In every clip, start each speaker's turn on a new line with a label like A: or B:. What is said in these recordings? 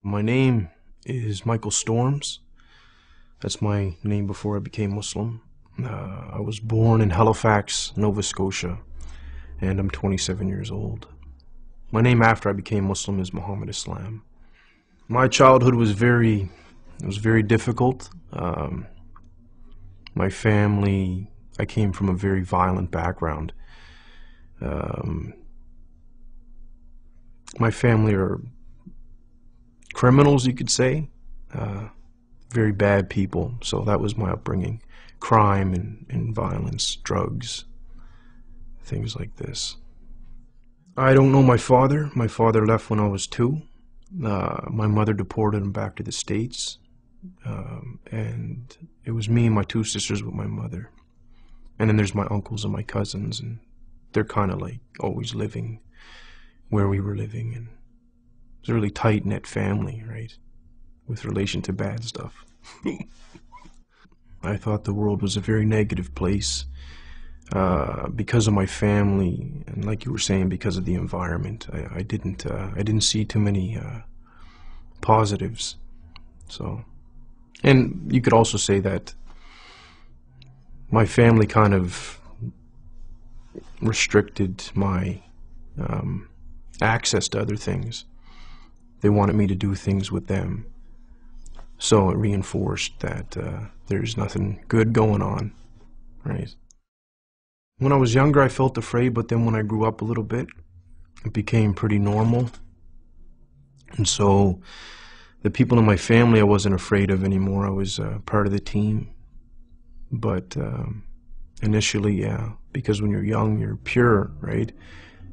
A: My name is Michael Storms. That's my name before I became Muslim. I was born in Halifax, Nova Scotia, and I'm 27 years old. My name after I became Muslim is Muhammad Islam. My childhood was very difficult. My family, I came from a very violent background. Um, my family are criminals, you could say. Very bad people. So that was my upbringing. Crime and violence, drugs, things like this. I don't know my father. My father left when I was 2. My mother deported him back to the States. And it was me and my 2 sisters with my mother. And then there's my uncles and my cousins, and they're kind of like always living where we were living. And it's a really tight-knit family, right? With relation to bad stuff. I thought the world was a very negative place because of my family, and like you were saying, because of the environment. I didn't see too many positives. So, and you could also say that my family kind of restricted my access to other things. They wanted me to do things with them. So it reinforced that there's nothing good going on, right? When I was younger, I felt afraid, but then when I grew up a little bit, it became pretty normal. And so the people in my family I wasn't afraid of anymore. I was part of the team. But initially, yeah, because when you're young, you're pure, right?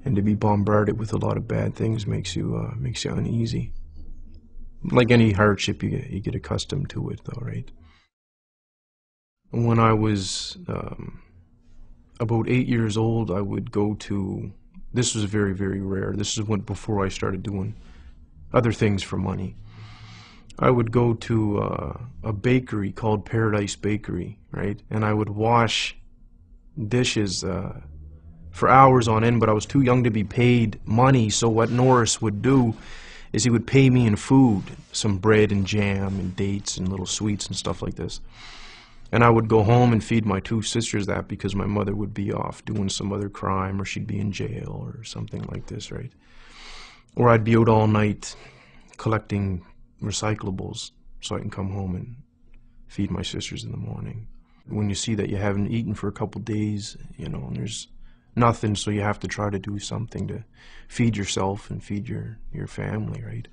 A: And to be bombarded with a lot of bad things makes you uneasy. Like any hardship, you get accustomed to it, though, right? When I was about 8 years old, I would go to. This was very rare. This is when before I started doing other things for money. I would go to a bakery called Paradise Bakery, right? And I would wash dishes for hours on end, but I was too young to be paid money. So what Norris would do is he would pay me in food, some bread and jam and dates and little sweets and stuff like this. And I would go home and feed my 2 sisters that because my mother would be off doing some other crime, or she'd be in jail or something like this, right? Or I'd be out all night collecting recyclables so I can come home and feed my sisters in the morning. When you see that you haven't eaten for a couple days, and there's nothing, so you have to try to do something to feed yourself and feed your family, right?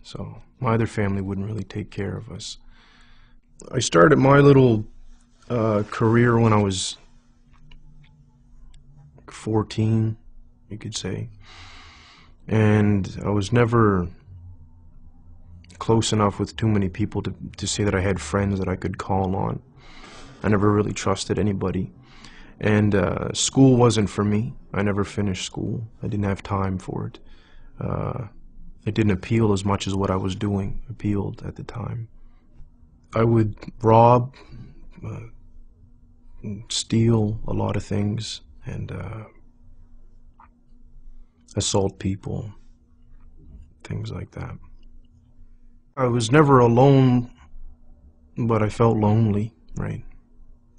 A: So my other family wouldn't really take care of us. I started my little career when I was 14, you could say. And I was never close enough with too many people to say that I had friends that I could call on. I never really trusted anybody. And school wasn't for me. I never finished school. I didn't have time for it. It didn't appeal as much as what I was doing appealed at the time. I would rob, steal a lot of things, and assault people, things like that. I was never alone, but I felt lonely, right?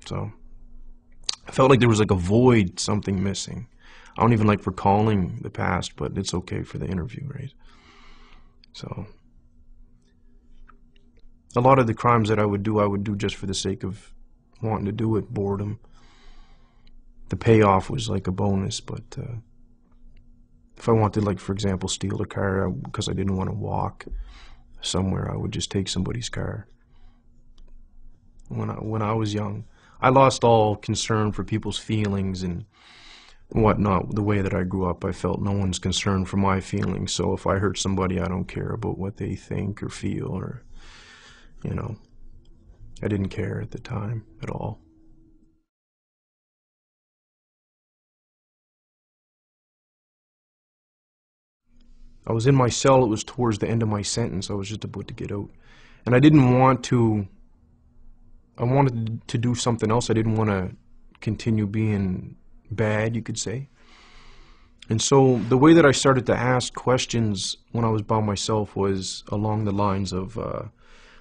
A: So I felt like there was like a void, something missing. I don't even like recalling the past, but it's okay for the interview, right? So a lot of the crimes that I would do just for the sake of wanting to do it, boredom. The payoff was like a bonus, but if I wanted, like, for example, steal a car because I didn't want to walk somewhere, I would just take somebody's car. When I was young, I lost all concern for people's feelings and whatnot. The way that I grew up, I felt no one's concerned for my feelings. So if I hurt somebody, I don't care about what they think or feel, or I didn't care at the time at all. I was in my cell. It was towards the end of my sentence. I was just about to get out. And I didn't want to, I wanted to do something else. I didn't want to continue being bad, you could say. And so the way that I started to ask questions when I was by myself was along the lines of,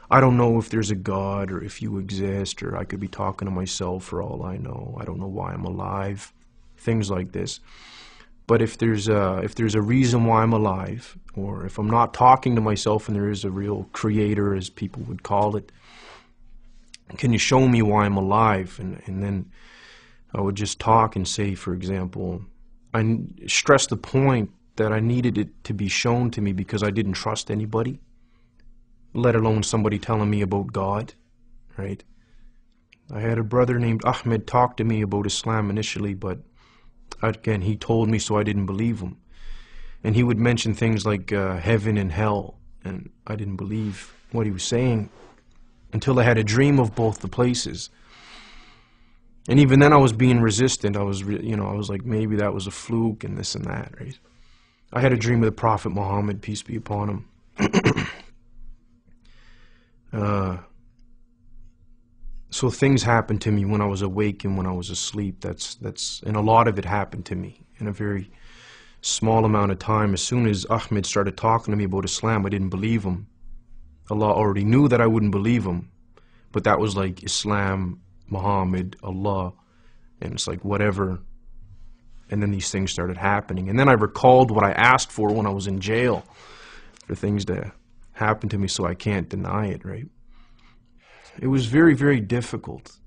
A: I don't know if there's a God or if you exist, or I could be talking to myself for all I know. I don't know why I'm alive. Things like this. But if there's a reason why I'm alive, or if I'm not talking to myself and there is a real creator, as people would call it, can you show me why I'm alive? And then I would just talk and say, for example, I stressed the point that I needed it to be shown to me because I didn't trust anybody, let alone somebody telling me about God, right? I had a brother named Ahmed talk to me about Islam initially, but again, he told me, so I didn't believe him. And he would mention things like heaven and hell, and I didn't believe what he was saying until I had a dream of both the places. And even then I was being resistant. I was like, maybe that was a fluke and this and that, right? I had a dream of the Prophet Muhammad, peace be upon him. So things happened to me when I was awake and when I was asleep. And a lot of it happened to me in a very small amount of time. As soon as Ahmed started talking to me about Islam, I didn't believe him. Allah already knew that I wouldn't believe him, but that was like Islam, Muhammad, Allah, and it's like whatever. And then these things started happening. And then I recalled what I asked for when I was in jail, for things to happen to me, so I can't deny it, right? It was very, very difficult.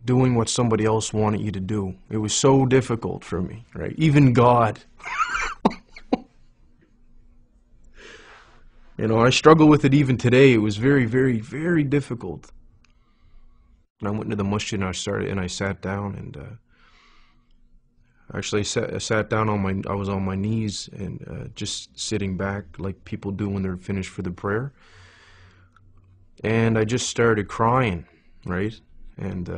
A: Doing what somebody else wanted you to do. It was so difficult for me, right? Even God. You know, I struggle with it even today. It was very, very, very difficult. And I went into the masjid and I sat down and actually I sat down I was on my knees and just sitting back like people do when they're finished for the prayer. And I just started crying, right? And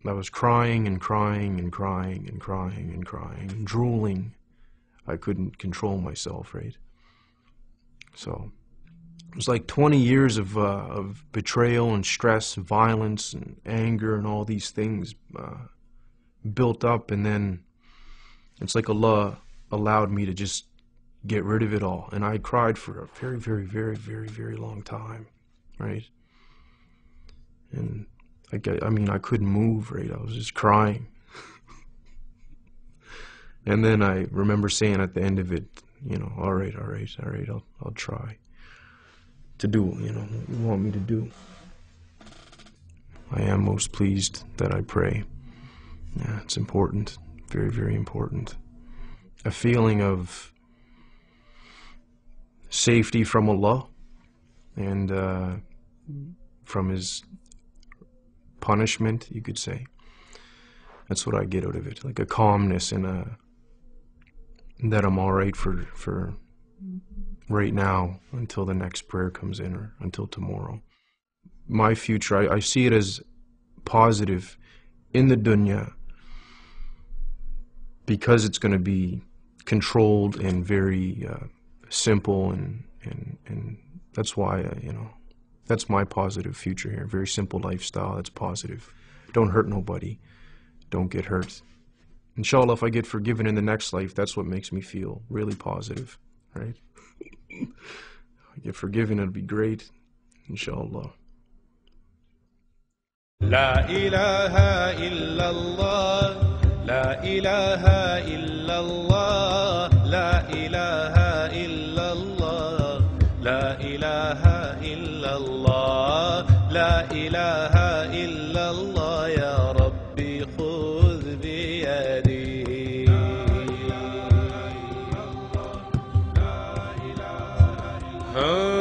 A: I was crying and crying and crying and crying and crying and drooling. I couldn't control myself, right? So it was like 20 years of betrayal and stress, violence and anger and all these things built up, and then it's like Allah allowed me to just get rid of it all. And I cried for a very, very, very, very, very long time, right? And I mean, I couldn't move, right? I was just crying. And then I remember saying at the end of it, you know, all right, I'll try to do, you know, what you want me to do. I am most pleased that I pray. Yeah, it's important, very, very important. A feeling of safety from Allah and from His punishment, you could say. That's what I get out of it, like a calmness and that I'm all right for right now until the next prayer comes in, or until tomorrow. My future, I see it as positive in the dunya because it's going to be controlled and very simple, and that's why, you know, that's my positive future here. Very simple lifestyle, that's positive. Don't hurt nobody. Don't get hurt. Inshallah, if I get forgiven in the next life, that's what makes me feel really positive, right? If I get forgiven, it'll be great, inshallah.
B: La ilaha illallah, la ilaha illallah, la ilaha illallah, la ilaha illallah, la ilaha illallah, ya Rabbi khudh biyadi. La ilaha illallah, la ilaha illallah.